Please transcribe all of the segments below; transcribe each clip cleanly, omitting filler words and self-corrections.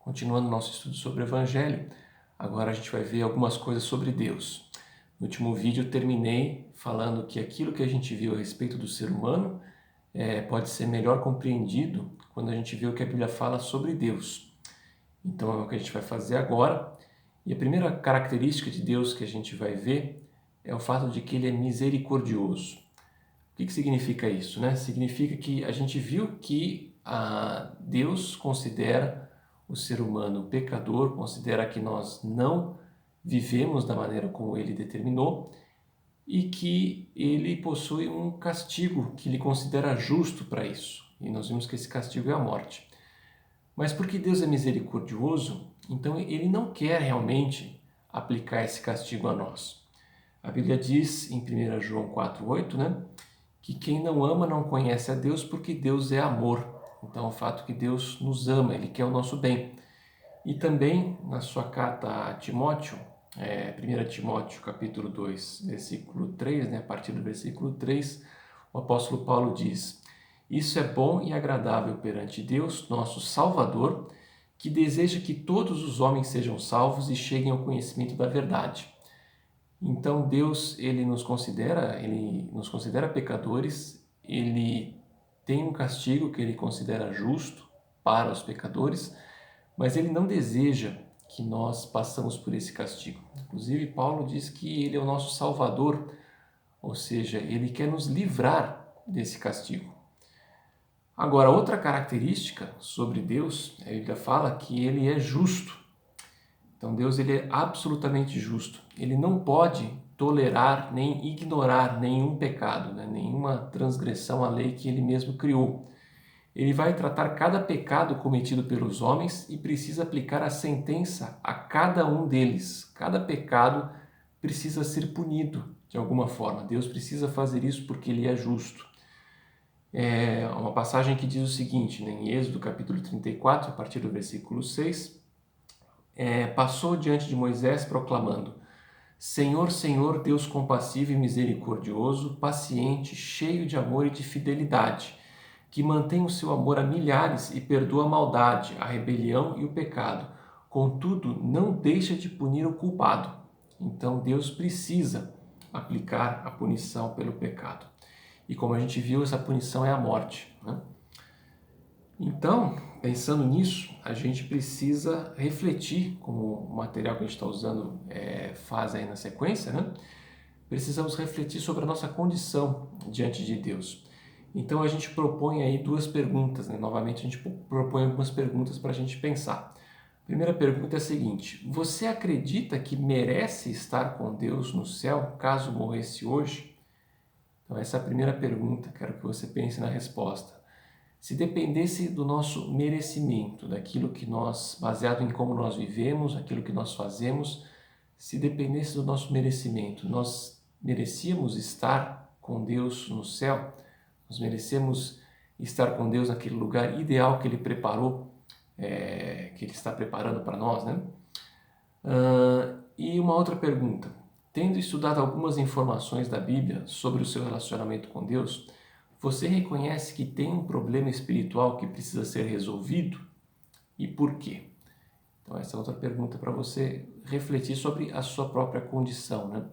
continuando nosso estudo sobre o Evangelho, agora a gente vai ver algumas coisas sobre Deus. No último vídeo eu terminei falando que aquilo que a gente viu a respeito do ser humano pode ser melhor compreendido quando a gente vê o que a Bíblia fala sobre Deus. Então é o que a gente vai fazer agora. E a primeira característica de Deus que a gente vai ver é o fato de que Ele é misericordioso. O que significa isso, né? Significa que a gente viu que Deus considera o ser humano pecador, considera que nós não vivemos da maneira como Ele determinou e que Ele possui um castigo que Ele considera justo para isso. E nós vimos que esse castigo é a morte. Mas porque Deus é misericordioso, então Ele não quer realmente aplicar esse castigo a nós. A Bíblia diz em 1 João 4,8, né, que quem não ama não conhece a Deus porque Deus é amor. Então, o fato que Deus nos ama, Ele quer o nosso bem. E também, na sua carta a Timóteo, 1 Timóteo capítulo 2, versículo 3, né, a partir do versículo 3, o apóstolo Paulo diz: isso é bom e agradável perante Deus, nosso Salvador, que deseja que todos os homens sejam salvos e cheguem ao conhecimento da verdade. Então Deus, ele nos considera pecadores, ele tem um castigo que ele considera justo para os pecadores, mas ele não deseja que nós passamos por esse castigo. Inclusive Paulo diz que ele é o nosso Salvador, ou seja, ele quer nos livrar desse castigo. Agora, outra característica sobre Deus, a Bíblia fala que ele é justo. Então Deus ele é absolutamente justo. Ele não pode tolerar nem ignorar nenhum pecado, né? Nenhuma transgressão à lei que ele mesmo criou. Ele vai tratar cada pecado cometido pelos homens e precisa aplicar a sentença a cada um deles. Cada pecado precisa ser punido de alguma forma. Deus precisa fazer isso porque ele é justo. É uma passagem que diz o seguinte, né? Em Êxodo capítulo 34, a partir do versículo 6, passou diante de Moisés proclamando: Senhor, Senhor, Deus compassivo e misericordioso, paciente, cheio de amor e de fidelidade, que mantém o seu amor a milhares e perdoa a maldade, a rebelião e o pecado. Contudo, não deixa de punir o culpado. Então Deus precisa aplicar a punição pelo pecado. E como a gente viu, essa punição é a morte, né? Então, pensando nisso, a gente precisa refletir, como o material que a gente está usando faz aí na sequência, né? Precisamos refletir sobre a nossa condição diante de Deus. Então a gente propõe aí duas perguntas, né? Novamente a gente propõe algumas perguntas para a gente pensar. A primeira pergunta é a seguinte: você acredita que merece estar com Deus no céu caso morresse hoje? Então essa é a primeira pergunta, quero que você pense na resposta. Se dependesse do nosso merecimento, daquilo que nós, baseado em como nós vivemos, aquilo que nós fazemos, se dependesse do nosso merecimento, nós merecíamos estar com Deus no céu? Nós merecemos estar com Deus naquele lugar ideal que Ele preparou, que Ele está preparando para nós, né? E uma outra pergunta. Tendo estudado algumas informações da Bíblia sobre o seu relacionamento com Deus, você reconhece que tem um problema espiritual que precisa ser resolvido? E por quê? Então essa é outra pergunta para você refletir sobre a sua própria condição, né?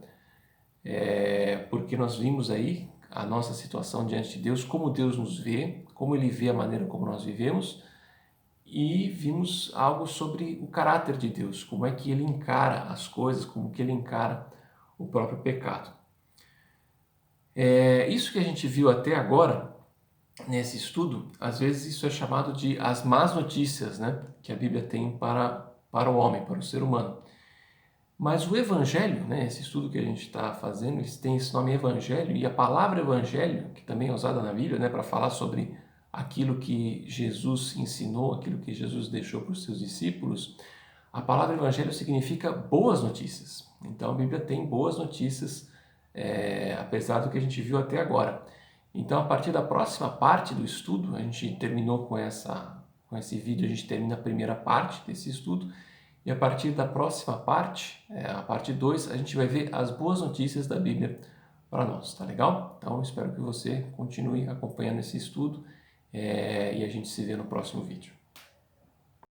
Porque nós vimos aí a nossa situação diante de Deus, como Deus nos vê, como Ele vê a maneira como nós vivemos, e vimos algo sobre o caráter de Deus, como é que Ele encara as coisas, como que Ele encara o próprio pecado. Isso que a gente viu até agora, nesse estudo, às vezes isso é chamado de as más notícias, né, que a Bíblia tem para o homem, para o ser humano. Mas o Evangelho, né, esse estudo que a gente está fazendo, eles têm esse nome Evangelho, e a palavra Evangelho, que também é usada na Bíblia, né, para falar sobre aquilo que Jesus ensinou, aquilo que Jesus deixou para os seus discípulos, a palavra Evangelho significa boas notícias. Então a Bíblia tem boas notícias, apesar do que a gente viu até agora. Então, a partir da próxima parte do estudo, a gente terminou com esse vídeo, a gente termina a primeira parte desse estudo, e a partir da próxima parte, a parte 2, a gente vai ver as boas notícias da Bíblia para nós, tá legal? Então, espero que você continue acompanhando esse estudo e a gente se vê no próximo vídeo.